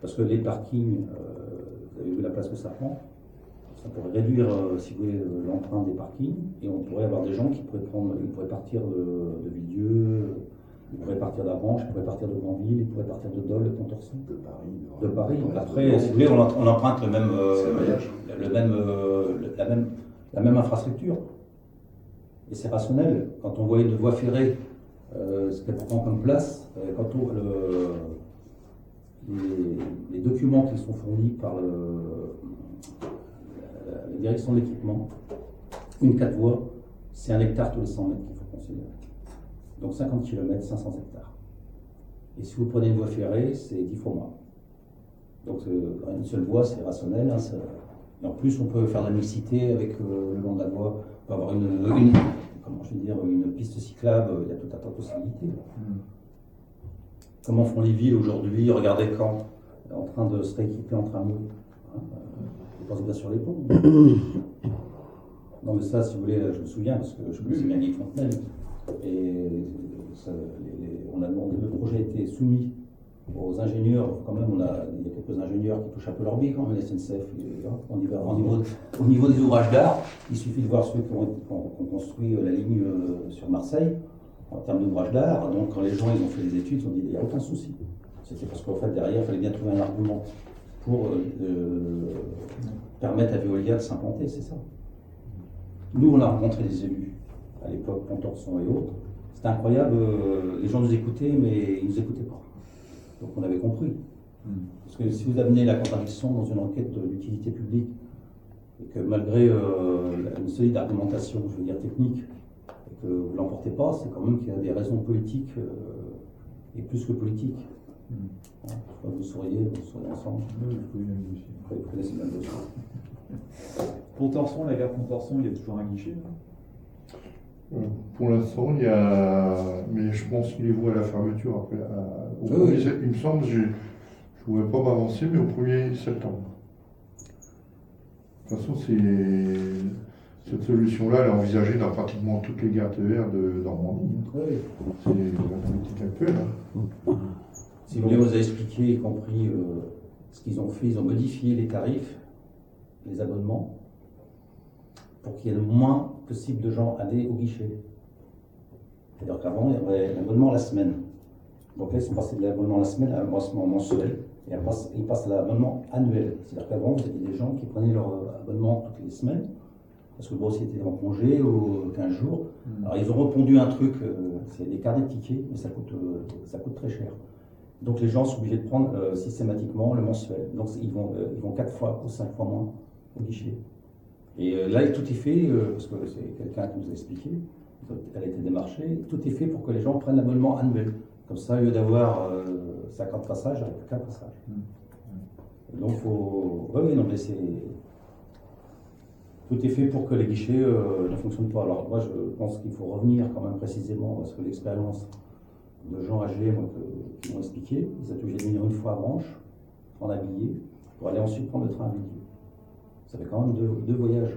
Parce que les parkings, vous avez vu la place que ça prend, ça pourrait réduire, si vous voulez, l'empreinte des parkings, et on pourrait avoir des gens qui pourraient partir de Villedieu, ils pourraient partir d'Avranches, ils pourraient partir de Granville, ils pourraient partir de Dole, de Pontorson. De Paris. Donc après, si vous voulez, on emprunte la même infrastructure. Et c'est rationnel. Quand on voit une voie ferrée, ce qu'elle prend comme place, quand les documents qui sont fournis par la direction de l'équipement, une 4 voies, c'est 1 hectare tous les 100 mètres qu'il faut considérer. Donc 50 km, 500 hectares. Et si vous prenez une voie ferrée, c'est 10 fois moins. Donc une seule voie, c'est rationnel. Hein, et en plus, on peut faire de la mixité avec le long de la voie. On peut avoir une piste cyclable, il y a tout un tas de possibilités. Comment font les villes aujourd'hui? Regardez Caen, en train de se rééquiper en tramway. Je pense bien sur les ponts. Non mais ça, si vous voulez, je me souviens, parce que je connaissais bien Guy Fontenelle. Et on a demandé, le projet a été soumis aux ingénieurs, quand même, il y a quelques ingénieurs qui touchent un peu leur bille quand même, la SNCF. Au niveau des ouvrages d'art, il suffit de voir ceux qui ont construit la ligne sur Marseille, en termes d'ouvrages d'art. Donc quand les gens ils ont fait des études, ils ont dit il n'y a aucun souci. C'était parce qu'en fait derrière, il fallait bien trouver un argument pour permettre à Veolia de s'implanter, c'est ça. Nous, on a rencontré des élus, à l'époque, Pontorson et autres. C'était incroyable, les gens nous écoutaient, mais ils ne nous écoutaient pas. Donc on avait compris. Parce que si vous amenez la contradiction dans une enquête d'utilité publique, et que malgré une solide argumentation, je veux dire technique, et que vous ne l'emportez pas, c'est quand même qu'il y a des raisons politiques, et plus que politiques. Vous souriez ensemble. Vous connaissez bien le dossier. Pontorson, la gare Pontorson, il y a toujours un guichet Pour l'instant, il y a. Mais je pense qu'il est voué à la fermeture après. Il me semble, je ne voudrais pas m'avancer, mais au 1er septembre. De toute façon, cette solution-là, elle est envisagée dans pratiquement toutes les gares TER de Normandie. C'est la politique actuelle. Si vous voulez, vous avez expliqué, y compris ce qu'ils ont fait, ils ont modifié les tarifs, les abonnements, pour qu'il y ait le moins possible de gens aller au guichet. C'est-à-dire qu'avant, il y avait l'abonnement la semaine. Donc là, ils sont passés de l'abonnement la semaine à l'abonnement mensuel, et ils passent à l'abonnement annuel. C'est-à-dire qu'avant, vous aviez des gens qui prenaient leur abonnement toutes les semaines, parce que le boss était en congé ou 15 jours. Alors ils ont repondu un truc, c'est des carnets de tickets, mais ça coûte très cher. Donc les gens sont obligés de prendre systématiquement le mensuel. Donc ils vont 4 fois ou 5 fois moins au guichet. Et là, tout est fait, parce que c'est quelqu'un qui nous a expliqué, elle a été démarchée, tout est fait pour que les gens prennent l'abonnement annuel. Comme ça, au lieu d'avoir 50 passages, avec 4 passages. Donc il faut... Oui, non, mais c'est... Tout est fait pour que les guichets ne fonctionnent pas. Alors moi, je pense qu'il faut revenir quand même précisément, parce que l'expérience de gens âgés qui m'ont expliqué, ils étaient obligés de venir une fois à Branche, prendre un billet, pour aller ensuite prendre le train à Villedieu. Ça fait quand même deux voyages.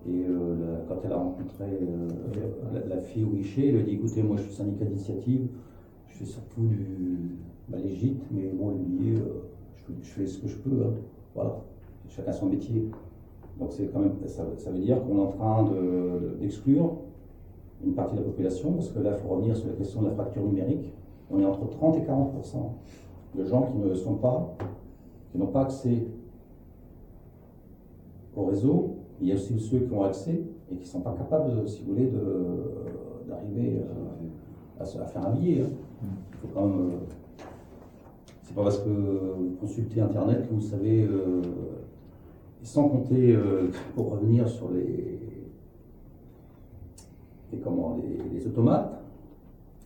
Et quand elle a rencontré la fille au guichet, elle lui a dit écoutez, moi je suis syndicat d'initiative, je fais surtout les gîtes, mais bon, les billets, je fais ce que je peux. Hein. Voilà, chacun son métier. Donc c'est quand même, ça veut dire qu'on est en train d'exclure une partie de la population, parce que là, il faut revenir sur la question de la fracture numérique. On est entre 30 et 40% de gens qui n'ont pas accès au réseau. Il y a aussi ceux qui ont accès et qui ne sont pas capables, si vous voulez, d'arriver à faire un billet. Hein. Il faut quand même. C'est pas parce que vous consultez Internet que vous savez. Sans compter, pour revenir sur les automates,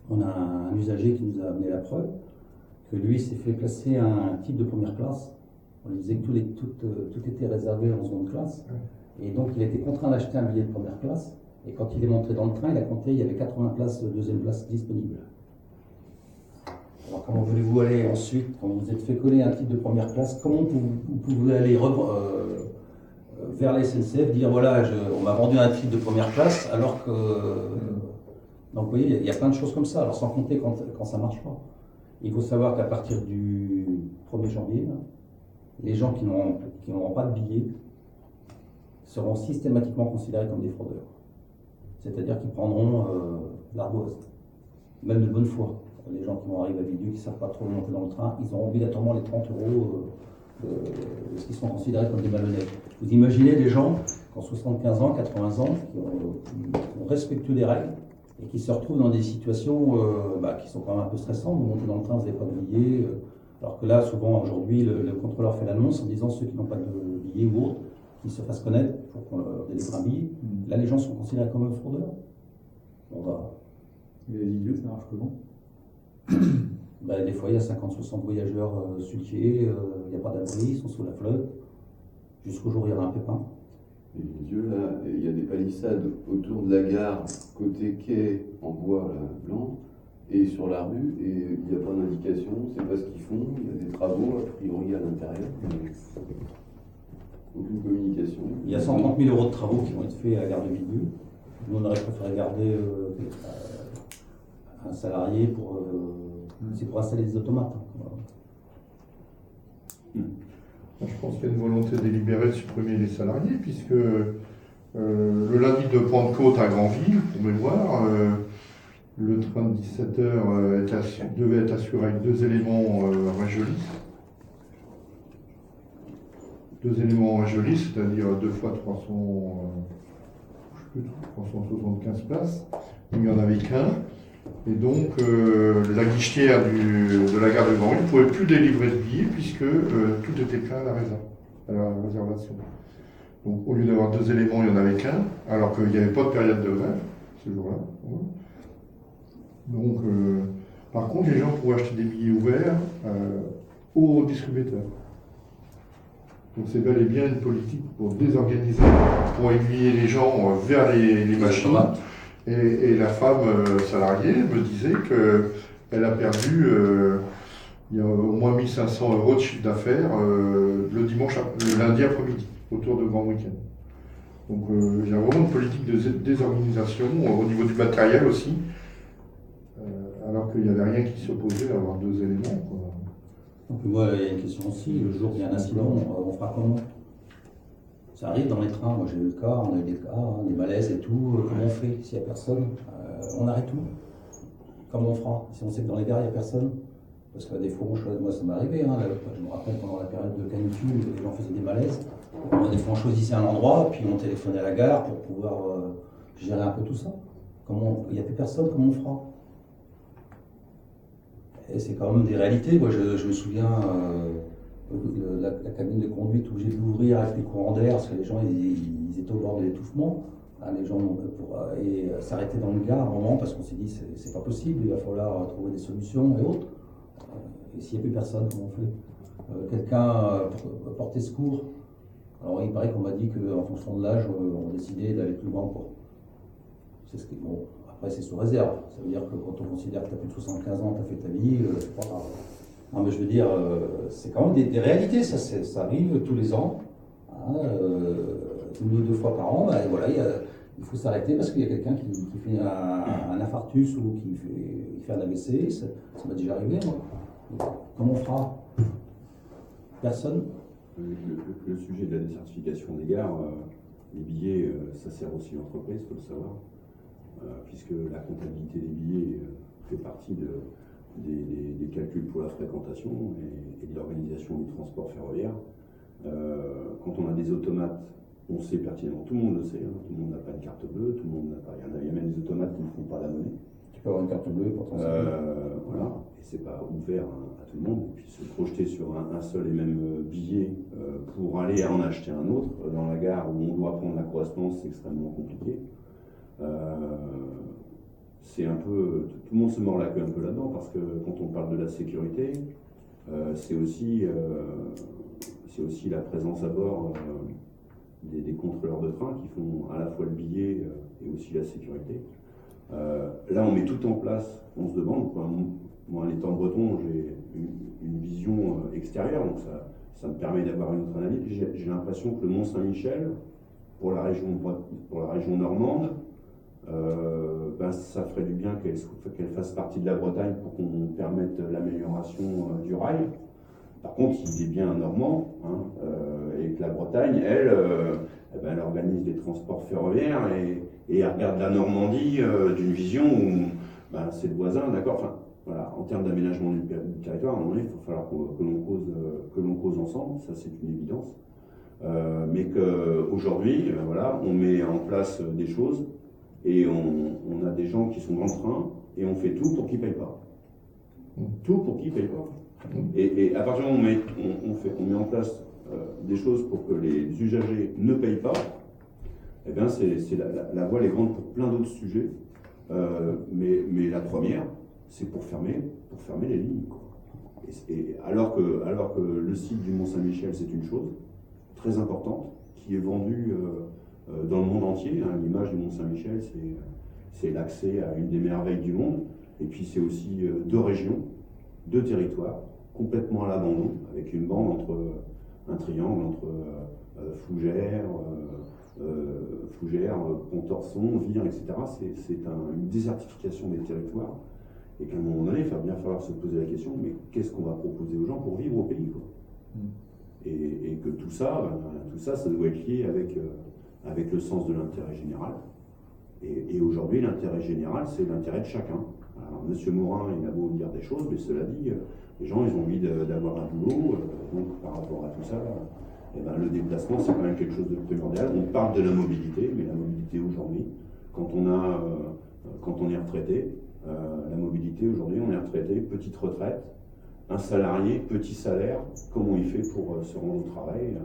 on a un usager qui nous a amené la preuve que lui s'est fait placer un type de première classe. On lui disait que tout était réservé en seconde classe. Et donc il a été contraint d'acheter un billet de première classe. Et quand il est monté dans le train, il a compté, il y avait 80 places de deuxième place disponibles. Alors comment voulez-vous aller ensuite, quand vous vous êtes fait coller un type de première classe, comment vous pouvez aller vers la SNCF, dire voilà, on m'a vendu un titre de première classe, alors que... Donc vous voyez, il y a plein de choses comme ça, alors sans compter quand ça ne marche pas. Il faut savoir qu'à partir du 1er janvier, là, les gens qui n'auront pas de billets seront systématiquement considérés comme des fraudeurs. C'est-à-dire qu'ils prendront l'ardoise, même de bonne foi. Les gens qui vont arriver à Villedieu, qui ne savent pas trop monter dans le train, ils auront obligatoirement les 30 euros parce qu'ils sont considérés comme des malhonnêtes. Vous imaginez des gens qui ont 75 ans, 80 ans, qui ont respectueux des règles et qui se retrouvent dans des situations qui sont quand même un peu stressantes. Vous montez dans le train, vous n'avez pas de billet. Alors que là, souvent, aujourd'hui, le contrôleur fait l'annonce en disant ceux qui n'ont pas de billet ou autres, qu'ils se fassent connaître pour qu'on leur délivre un billet. Là, les gens sont considérés comme fraudeurs. On va. Les vidéos, ça marche comment? Des fois, il y a 50-60 voyageurs sur le quai, il n'y a pas d'abri, ils sont sous la flotte. Jusqu'au jour où il y aura un pépin. Les vieux, là, il y a des palissades autour de la gare, côté quai, en bois là, blanc, et sur la rue, et il n'y a pas d'indication, on ne sait pas ce qu'ils font, il y a des travaux, a priori à l'intérieur, mais aucune communication. Il y a 130 000 euros de travaux qui vont être faits à la gare de Villedieu. Nous, on aurait préféré garder un salarié pour installer des automates. Je pense qu'il y a une volonté délibérée de supprimer les salariés, puisque le lundi de Pentecôte à Granville, pour mémoire, le train de 17h devait être assuré avec 2 éléments Rungis. 2 éléments Rungis, c'est-à-dire 2 fois 375 places. Il n'y en avait qu'un. Et donc, la guichetière de la gare de Granville ne pouvait plus délivrer de billets puisque tout était plein à la réservation. Donc, au lieu d'avoir 2 éléments, il n'y en avait qu'un, alors qu'il n'y avait pas de période de grève ce jour-là. Donc, par contre, les gens pouvaient acheter des billets ouverts aux distributeurs. Donc, c'est bel et bien une politique pour désorganiser, pour aiguiller les gens vers les machines. Et la femme salariée me disait qu'elle a perdu il y a au moins 1 500 euros de chiffre d'affaires le lundi après-midi, autour de Grand Week-end. Donc il y a vraiment une politique de désorganisation au niveau du matériel aussi, alors qu'il n'y avait rien qui s'opposait à avoir 2 éléments, quoi. Donc moi, il y a une question aussi, le jour où il y a un incident, on fera comment? Ça arrive dans les trains, moi j'ai eu le cas, on a eu des cas, des malaises et tout, comment on fait s'il n'y a personne? On arrête tout. Comment on fera si on sait que dans les gares il n'y a personne? Parce que des fois, moi ça m'est arrivé, je me rappelle pendant la période de canicule, les gens faisaient des malaises. Des fois on choisissait un endroit, puis on téléphonait à la gare pour pouvoir gérer un peu tout ça. Il n'y a plus personne, comment on fera? Et c'est quand même des réalités. Moi je me souviens, la cabine de conduite où j'ai dû ouvrir avec les courants d'air parce que les gens ils étaient au bord de l'étouffement. Les gens s'arrêtaient dans le gare à un moment parce qu'on s'est dit c'est pas possible, il va falloir trouver des solutions et autres. Et s'il n'y a plus personne, comment on fait? Quelqu'un porter secours. Alors il paraît qu'on m'a dit qu'en fonction de l'âge, on décidait d'aller plus loin. C'est ce qui est bon. Après c'est sous réserve. Ça veut dire que quand on considère que tu as plus de 75 ans, tu as fait ta vie, c'est pas grave. Non mais je veux dire, c'est quand même des réalités, ça arrive tous les ans, 1 ou 2 fois par an, et voilà, il faut s'arrêter parce qu'il y a quelqu'un qui fait un infarctus ou qui fait un AVC, ça m'est déjà arrivé moi. Comment on fera? Personne? Le sujet de la désertification des gares, les billets, ça sert aussi l'entreprise, il faut le savoir, puisque la comptabilité des billets fait partie des calculs pour la fréquentation et de l'organisation du transport ferroviaire. Quand on a des automates, on sait pertinemment, tout le monde le sait, tout le monde n'a pas une carte bleue, tout le monde n'a pas, il y a même des automates qui ne font pas la monnaie. Tu peux avoir une carte bleue pour transférer. Voilà, et c'est pas ouvert à tout le monde. Et puis se projeter sur un seul et même billet pour aller en acheter un autre dans la gare où on doit prendre la correspondance, c'est extrêmement compliqué. C'est un peu, tout le monde se mord la queue un peu là-dedans parce que quand on parle de la sécurité, c'est aussi la présence à bord des contrôleurs de train qui font à la fois le billet et aussi la sécurité. Là, on met tout en place, on se demande, quoi. Moi, en étant breton, j'ai une vision extérieure, donc ça me permet d'avoir une autre analyse. J'ai l'impression que le Mont-Saint-Michel, pour la région normande, ça ferait du bien qu'elle fasse partie de la Bretagne pour qu'on permette l'amélioration du rail. Par contre, il est bien normand, hein, et que la Bretagne, elle, elle organise des transports ferroviaires et elle regarde la Normandie d'une vision où c'est le voisin, d'accord. Enfin, voilà, en termes d'aménagement du territoire, à un moment donné, il va falloir que l'on cause ensemble, ça c'est une évidence. Mais qu'aujourd'hui, voilà, on met en place des choses et on a des gens qui sont dans le train et on fait tout pour qu'ils ne payent pas. Tout pour qu'ils ne payent pas. Et à partir du moment où on met en place des choses pour que les usagers ne payent pas, eh bien la voie est grande pour plein d'autres sujets. Mais la première, c'est pour fermer les lignes. Et alors que le site du Mont-Saint-Michel, c'est une chose très importante, qui est vendue dans le monde entier. Hein. L'image du Mont-Saint-Michel, c'est l'accès à une des merveilles du monde. Et puis c'est aussi 2 régions, 2 territoires, complètement à l'abandon, avec une bande entre un triangle entre Fougères, Pontorson, Vire, etc. C'est une désertification des territoires. Et qu'à un moment donné, il va bien falloir se poser la question, mais qu'est-ce qu'on va proposer aux gens pour vivre au pays, quoi. Et que tout ça, ça doit être lié avec le sens de l'intérêt général. Et aujourd'hui, l'intérêt général, c'est l'intérêt de chacun. Alors, M. Morin, il a beau dire des choses, mais cela dit, les gens, ils ont envie d'avoir un boulot. Donc, par rapport à tout ça, le déplacement, c'est quand même quelque chose de primordial. On parle de la mobilité, mais la mobilité aujourd'hui, quand on est retraité, la mobilité aujourd'hui, on est retraité, petite retraite, un salarié, petit salaire, comment il fait pour se rendre au travail?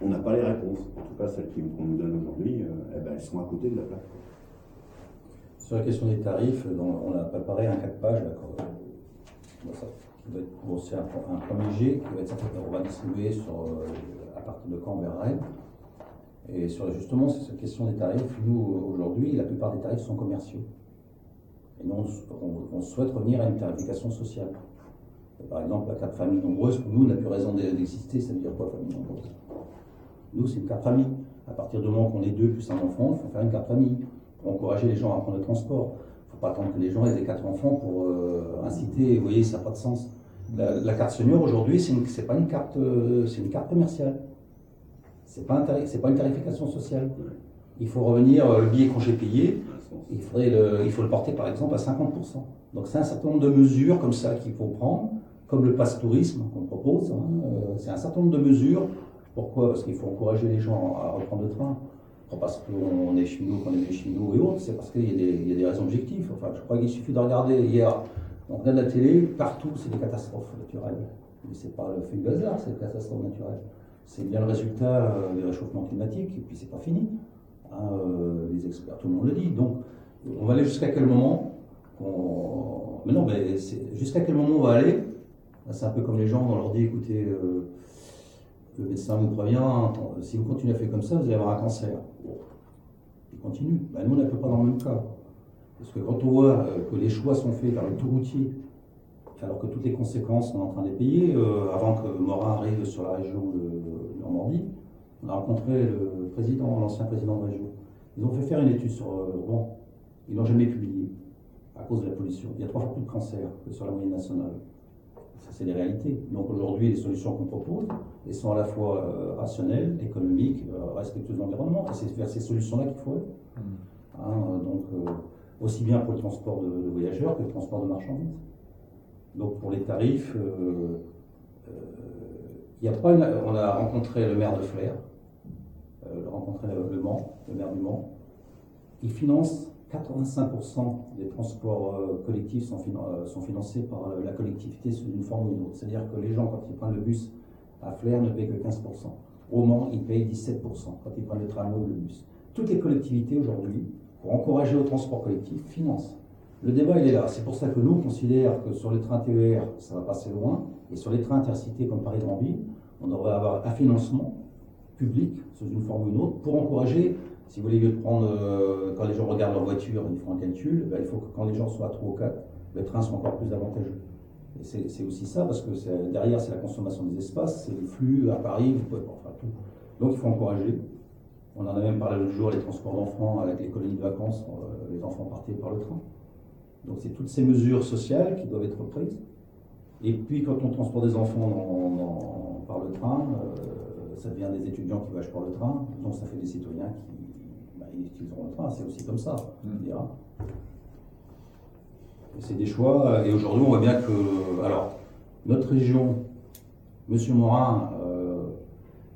On n'a pas les réponses. En tout cas, celles qu'on nous donne aujourd'hui, elles sont à côté de la plaque. Sur la question des tarifs, on a préparé un 4 pages, c'est un premier jet qui va être on va distribuer à partir de Caen vers Rennes. Et sur justement cette question des tarifs, nous aujourd'hui, la plupart des tarifs sont commerciaux. Et nous, on souhaite revenir à une tarification sociale. Par exemple, la carte famille nombreuse, pour nous, n'a plus raison d'exister. Ça veut dire quoi, famille nombreuse? Nous, c'est une carte famille. À partir du moment qu'on est 2 plus un enfant, il faut faire une carte famille pour encourager les gens à prendre le transport. Il ne faut pas attendre que les gens aient 4 enfants pour inciter. Vous voyez, ça n'a pas de sens. La carte senior, aujourd'hui, c'est pas une carte, c'est une carte commerciale. C'est pas une tarification sociale. Il faut revenir, le billet congé payé, il faut le porter par exemple à 50%. Donc c'est un certain nombre de mesures comme ça qu'il faut prendre, comme le passe tourisme qu'on propose. C'est un certain nombre de mesures. Pourquoi? Parce qu'il faut encourager les gens à reprendre le train. Pas parce qu'on est cheminot, qu'on est cheminot et autres, c'est parce qu'il y a des raisons objectives. Enfin, je crois qu'il suffit de regarder hier, on regarde la télé, partout c'est des catastrophes naturelles. Mais c'est pas le fait du hasard, c'est des catastrophes naturelles. C'est bien le résultat des réchauffements climatiques, et puis c'est pas fini. Les experts, tout le monde le dit. Donc, on va aller jusqu'à quel moment jusqu'à quel moment on va aller? C'est un peu comme les gens, on leur dit, écoutez, le médecin vous prévient, si vous continuez à faire comme ça, vous allez avoir un cancer. Bon, il continue. Nous, on est à peu près dans le même cas. Parce que quand on voit que les choix sont faits vers le tout routier, alors que toutes les conséquences, on est en train de les payer, avant que Morin arrive sur la région de Normandie, on a rencontré l'ancien président de région. Ils ont fait faire une étude sur Rouen. Ils l'ont jamais publiée à cause de la pollution. Il y a 3 fois plus de cancers que sur la moyenne nationale. Ça, c'est les réalités. Donc aujourd'hui, les solutions qu'on propose, elles sont à la fois rationnelles, économiques, respectueuses de l'environnement. Et c'est vers ces solutions-là qu'il faut aller. Aussi bien pour le transport de voyageurs que le transport de marchandises. Donc pour les tarifs, on a rencontré le maire de Flers, le maire du Mans. Il finance 85% des transports collectifs sont financés par la collectivité sous une forme ou une autre. C'est-à-dire que les gens, quand ils prennent le bus à Flers, ne payent que 15%. Au Mans, ils payent 17% quand ils prennent le tramway ou le bus. Toutes les collectivités aujourd'hui, pour encourager le transport collectif, financent. Le débat, il est là. C'est pour ça que nous, on considère que sur les trains TER, ça va passer loin, et sur les trains intercités comme Paris-Grandville, on devrait avoir un financement public, sous une forme ou une autre, pour encourager, si vous voulez, lieu de prendre, quand les gens regardent leur voiture, ils font un calcul, il faut que quand les gens soient à 3 ou 4, les trains sont encore plus avantageux. Et c'est aussi ça, parce que derrière, c'est la consommation des espaces, c'est les flux à Paris, vous pouvez pas faire tout. Donc il faut encourager. On en a même parlé l'autre jour, les transports d'enfants avec les colonies de vacances, les enfants partaient par le train. Donc c'est toutes ces mesures sociales qui doivent être prises Et puis quand on transporte des enfants par le train, ça devient des étudiants qui voyagent par le train, donc ça fait des citoyens qui utiliseront le train. C'est aussi comme ça, on dira. Et c'est des choix. Et aujourd'hui, on voit bien que, alors, notre région, M. Morin,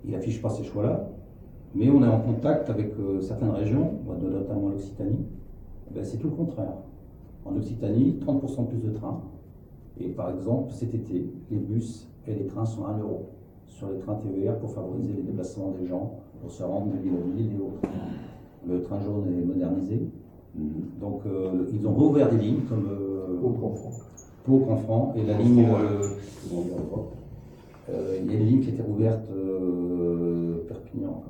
il n'affiche pas ces choix-là, mais on est en contact avec certaines régions, notamment l'Occitanie. Ben, c'est tout le contraire. En Occitanie, 30% de plus de trains. Et par exemple, cet été, les bus et les trains sont à 1 euro sur les trains TER pour favoriser les déplacements des gens, pour se rendre de ville en ville et autres. Le train jaune est modernisé. Donc, ils ont rouvert des lignes comme Pau-Canfranc et la ligne. Il y a une ligne qui était rouverte Perpignan.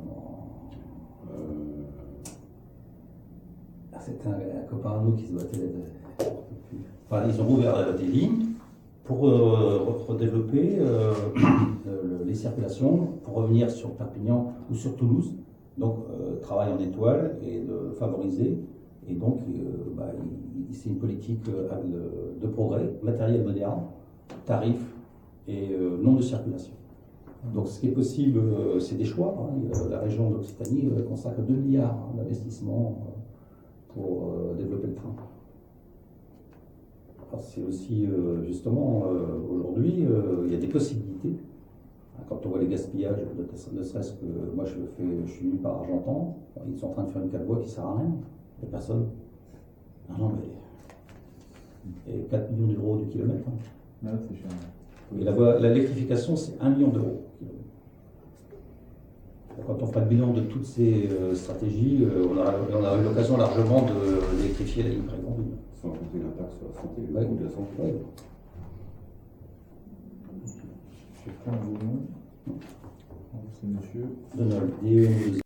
C'était un copain à nous qui se battait là-dessus. Enfin, ils ont rouvert des lignes pour redévelopper les circulations, pour revenir sur Perpignan ou sur Toulouse. Donc, travail en étoile et de favoriser. Et donc, c'est une politique de progrès, matériel moderne, tarif et nombre de circulation. Donc, ce qui est possible, c'est des choix. La région d'Occitanie consacre 2 milliards d'investissements pour développer le train. Alors, c'est aussi, justement, aujourd'hui, il y a des possibilités. Quand on voit les gaspillages, ne serait-ce que moi je suis venu par Argentan, ils sont en train de faire une 4 voies qui ne sert à rien. Il n'y a personne. Non, mais. Et 4 millions d'euros du kilomètre. Ah, c'est cher. Et l'électrification, c'est 1 million d'euros. Quand on fera le bilan de toutes ces stratégies, on a eu l'occasion largement d'électrifier la ligne prévendue. Sans compter l'impact sur la santé, le Ouais. coût de la santé. Ouais. J'ai fait un mouvement. C'est monsieur. Donald.